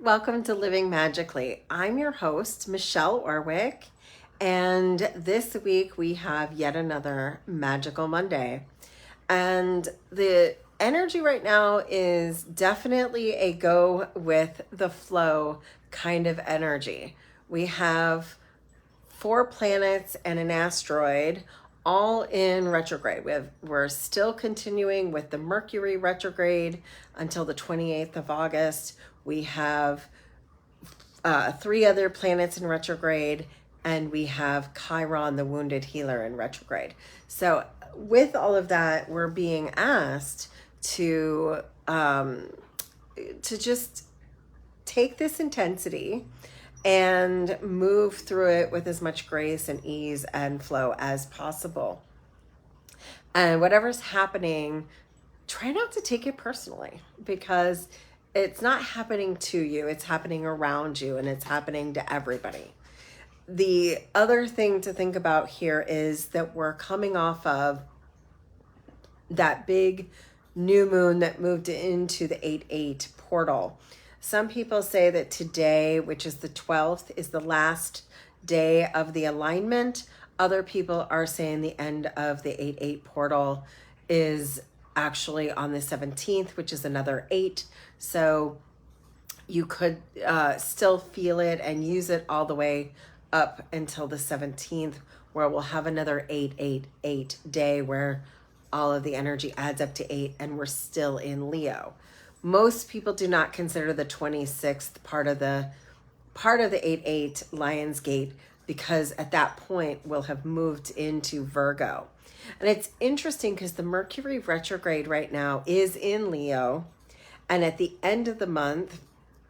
Welcome to Living Magically. I'm your host, Michelle Orwick, and this week we have yet another Magical Monday. And the energy right now is definitely a go with the flow kind of energy. We have 4 planets and an asteroid all in retrograde. We're still continuing with the Mercury retrograde until the 28th of August. We have 3 other planets in retrograde, and we have Chiron, the wounded healer, in retrograde. So with all of that, we're being asked to just take this intensity and move through it with as much grace and ease and flow as possible. And whatever's happening, try not to take it personally, because it's not happening to you, it's happening around you, and it's happening to everybody. The other thing to think about here is that we're coming off of that big new moon that moved into the 8-8 portal. Some people say that today, which is the 12th, is the last day of the alignment. Other people are saying the end of the 8-8 portal is actually on the 17th, which is another 8. So you could still feel it and use it all the way up until the 17th, where we'll have another 8-8-8 day where all of the energy adds up to 8, and we're still in Leo. Most people do not consider the 26th part of the 8-8 Lion's Gate, because at that point we'll have moved into Virgo. And it's interesting because the Mercury retrograde right now is in Leo, and at the end of the month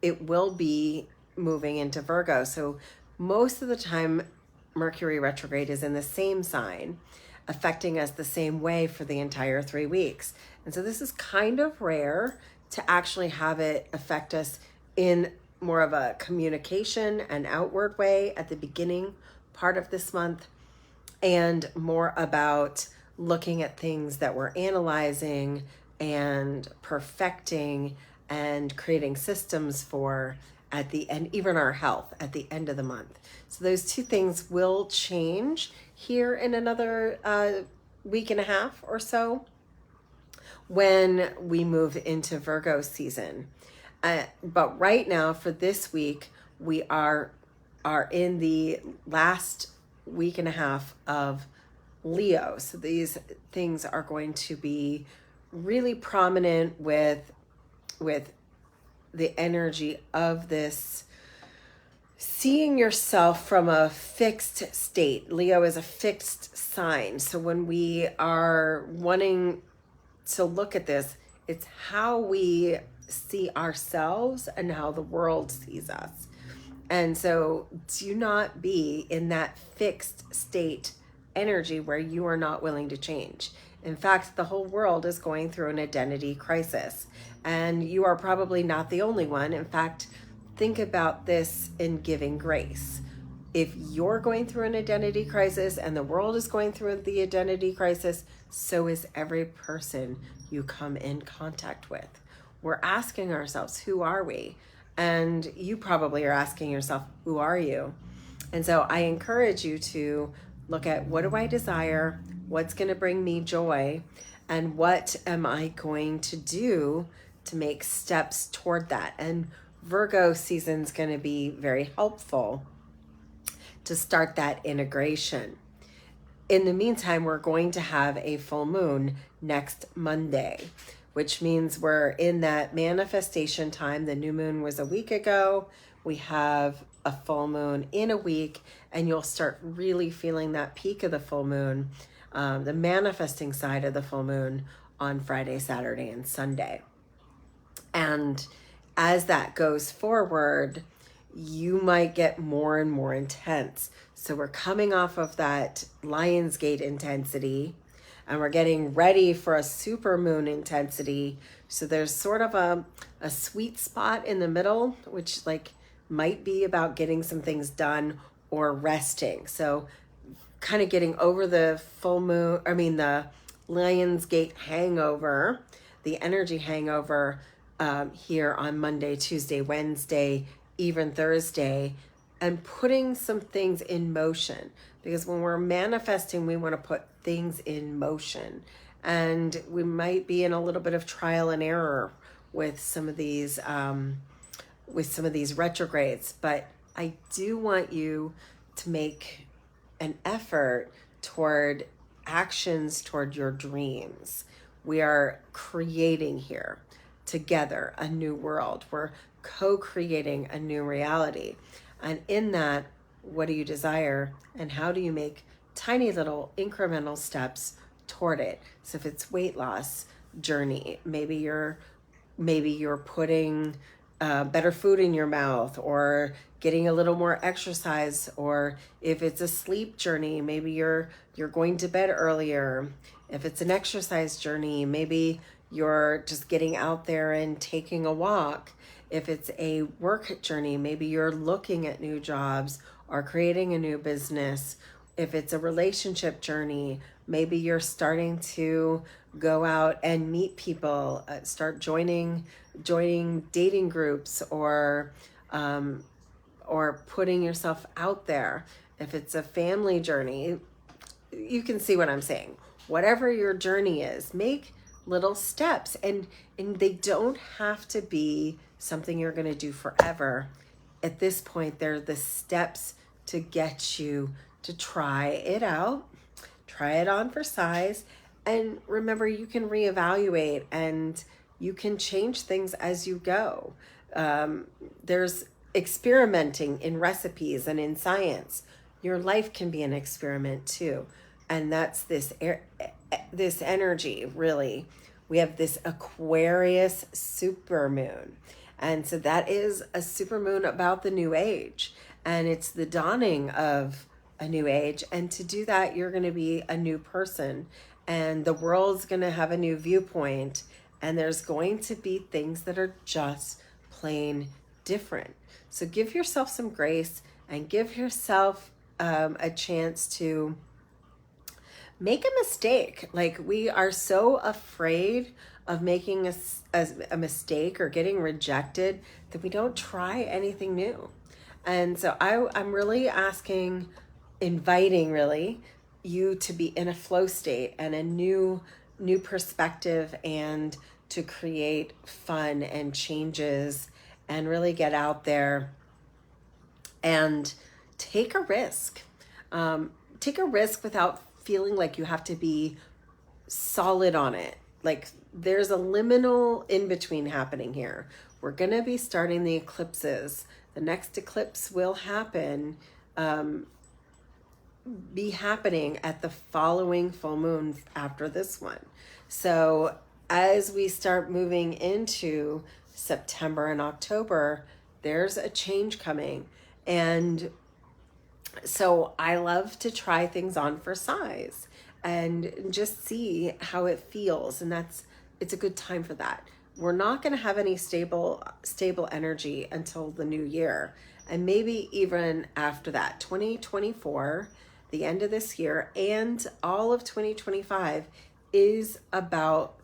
it will be moving into Virgo. So most of the time Mercury retrograde is in the same sign, affecting us the same way for the entire 3 weeks. And so this is kind of rare to actually have it affect us in more of a communication and outward way at the beginning part of this month, and more about looking at things that we're analyzing and perfecting and creating systems for at the end, even our health at the end of the month. So those 2 things will change here in another week and a half or so when we move into Virgo season. But right now, for this week, we are in the last week and a half of Leo. So these things are going to be really prominent with the energy of this seeing yourself from a fixed state. Leo is a fixed sign. So when we are wanting to look at this, it's how we see ourselves and how the world sees us. And so do not be in that fixed state energy where you are not willing to change. In fact, the whole world is going through an identity crisis, and you are probably not the only one. In fact, think about this in giving grace. If you're going through an identity crisis and the world is going through the identity crisis, so is every person you come in contact with. We're asking ourselves, who are we? And you probably are asking yourself, who are you? And so I encourage you to look at, what do I desire? What's going to bring me joy? And what am I going to do to make steps toward that? And Virgo season's going to be very helpful to start that integration. In the meantime, we're going to have a full moon next Monday, which means we're in that manifestation time. The new moon was a week ago. We have a full moon in a week, and you'll start really feeling that peak of the full moon, the manifesting side of the full moon, on Friday, Saturday, and Sunday. And as that goes forward, you might get more and more intense. So we're coming off of that Lionsgate intensity, and we're getting ready for a supermoon intensity. So there's sort of a sweet spot in the middle, which might be about getting some things done or resting. So kind of getting over the the Lionsgate hangover, the energy hangover, here on Monday, Tuesday, Wednesday, even Thursday, and putting some things in motion. Because when we're manifesting, we want to put things in motion. And we might be in a little bit of trial and error with some of these retrogrades. But I do want you to make an effort toward actions toward your dreams. We are creating here together a new world. We're co-creating a new reality. And in that, what do you desire and how do you make tiny little incremental steps toward it? So if it's weight loss journey, maybe you're putting better food in your mouth, or getting a little more exercise. Or if it's a sleep journey, maybe you're going to bed earlier. If it's an exercise journey, maybe you're just getting out there and taking a walk. If it's a work journey, maybe you're looking at new jobs or creating a new business. If it's a relationship journey, maybe you're starting to go out and meet people, start joining dating groups, or putting yourself out there. If it's a family journey, you can see what I'm saying. Whatever your journey is, make little steps, and they don't have to be something you're going to do forever. At this point, they're the steps to get you to try it out, try it on for size, and remember, you can reevaluate and you can change things as you go. There's experimenting in recipes and in science. Your life can be an experiment too. And that's this energy, really. We have this Aquarius Supermoon. And so that is a supermoon about the new age. And it's the dawning of a new age. And to do that, you're going to be a new person. And the world's going to have a new viewpoint. And there's going to be things that are just plain different. So give yourself some grace and give yourself a chance to make a mistake. Like, we are so afraid of making a mistake or getting rejected that we don't try anything new. And so I'm really inviting really you to be in a flow state and a new perspective, and to create fun and changes, and really get out there and take a risk. Take a risk without feeling like you have to be solid on it. Like, there's a liminal in between happening here. We're going to be starting the eclipses. The next eclipse will be happening at the following full moon after this one. So as we start moving into September and October, there's a change coming. And so I love to try things on for size and just see how it feels. And it's a good time for that. We're not going to have any stable energy until the new year. And maybe even after that, 2024, the end of this year, and all of 2025 is about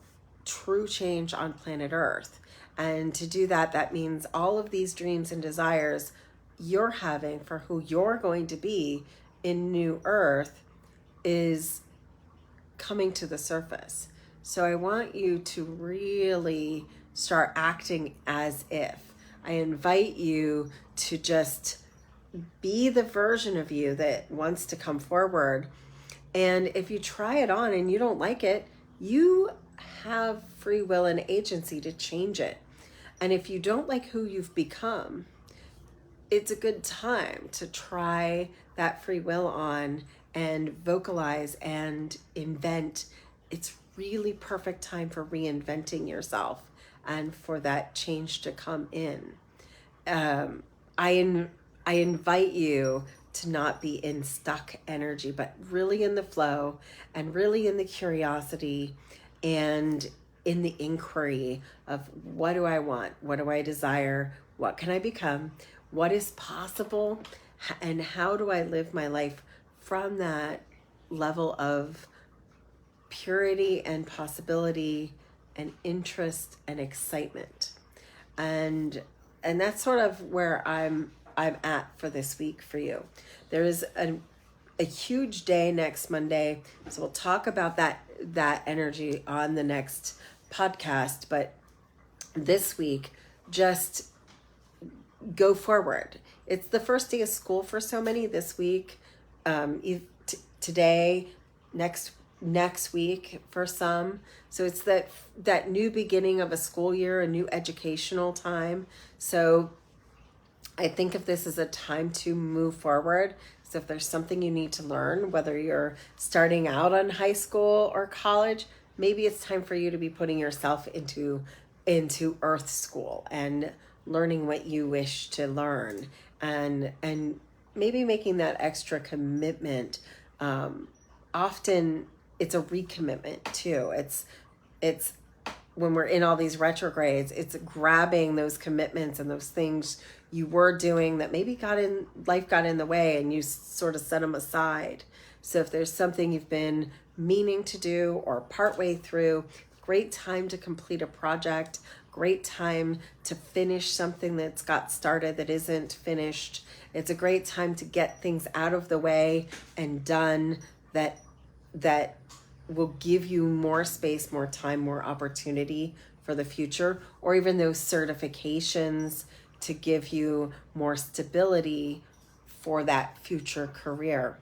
true change on planet Earth. And to do that, that means all of these dreams and desires you're having for who you're going to be in New Earth is coming to the surface. So I want you to really start acting as if. I invite you to just be the version of you that wants to come forward. And if you try it on and you don't like it, you have free will and agency to change it. And if you don't like who you've become, it's a good time to try that free will on and vocalize and invent. It's really perfect time for reinventing yourself and for that change to come in. I invite you to not be in stuck energy, but really in the flow and really in the curiosity and in the inquiry of, what do I want? What do I desire? What can I become? What is possible? And how do I live my life from that level of purity and possibility and interest and excitement? And that's sort of where I'm at for this week for you. There is a huge day next Monday, so we'll talk about that energy on the next podcast. But this week, just go forward. It's the first day of school for so many this week. Today, next week for some. So it's that new beginning of a school year, a new educational time. So I think of this as a time to move forward. So if there's something you need to learn, whether you're starting out on high school or college, maybe it's time for you to be putting yourself into Earth School and learning what you wish to learn, and maybe making that extra commitment. Often it's a recommitment too. It's when we're in all these retrogrades, it's grabbing those commitments and those things you were doing that maybe life got in the way, and you sort of set them aside. So if there's something you've been meaning to do or partway through, great time to complete a project, great time to finish something that's got started that isn't finished. It's a great time to get things out of the way and done that will give you more space, more time, more opportunity for the future, or even those certifications to give you more stability for that future career.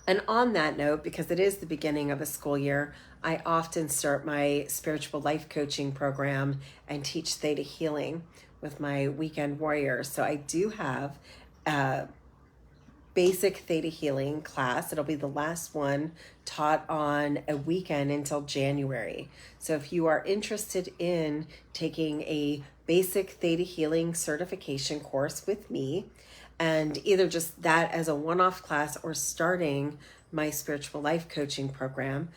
And on that note, because it is the beginning of a school year, I often start my spiritual life coaching program and teach Theta Healing with my weekend warriors. So I do have a basic Theta Healing class. It'll be the last one taught on a weekend until January. So if you are interested in taking a basic Theta Healing certification course with me, and either just that as a one-off class or starting my spiritual life coaching program,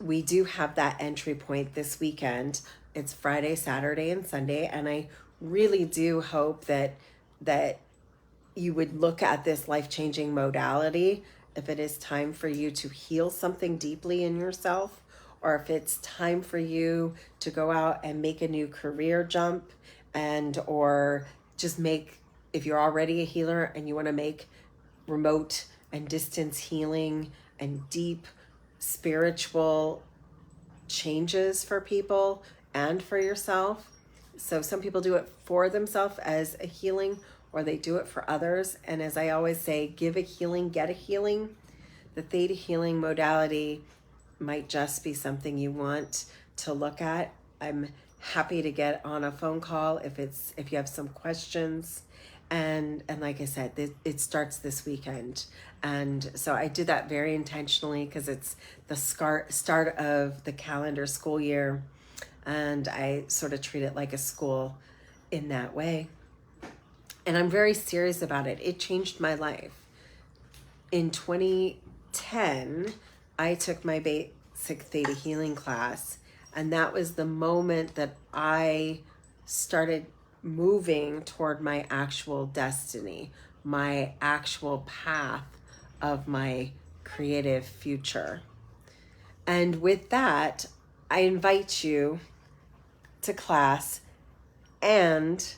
we do have that entry point this weekend. It's Friday, Saturday, and Sunday, and I really do hope that you would look at this life-changing modality if it is time for you to heal something deeply in yourself, or if it's time for you to go out and make a new career jump, or just if you're already a healer and you want to make remote and distance healing and deep spiritual changes for people and for yourself. So some people do it for themselves as a healing, or they do it for others. And as I always say, give a healing, get a healing. The Theta Healing modality might just be something you want to look at. I'm happy to get on a phone call if you have some questions. And like I said, it starts this weekend. And so I did that very intentionally because it's the start of the calendar school year. And I sort of treat it like a school in that way. And I'm very serious about it. It changed my life. In 2010, I took my basic Theta Healing class. And that was the moment that I started moving toward my actual destiny, my actual path of my creative future. And with that, I invite you to class, and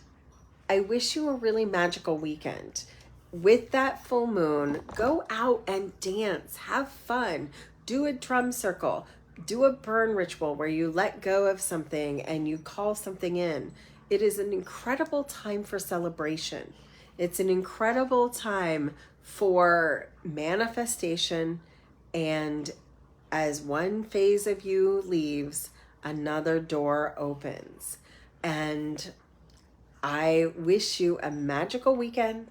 I wish you a really magical weekend. With that full moon, go out and dance, have fun, do a drum circle, do a burn ritual where you let go of something and you call something in. It is an incredible time for celebration. It's an incredible time for manifestation, and as one phase of you leaves, another door opens. And I wish you a magical weekend,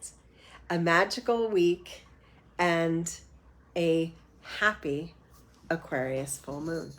a magical week, and a happy Aquarius full moon.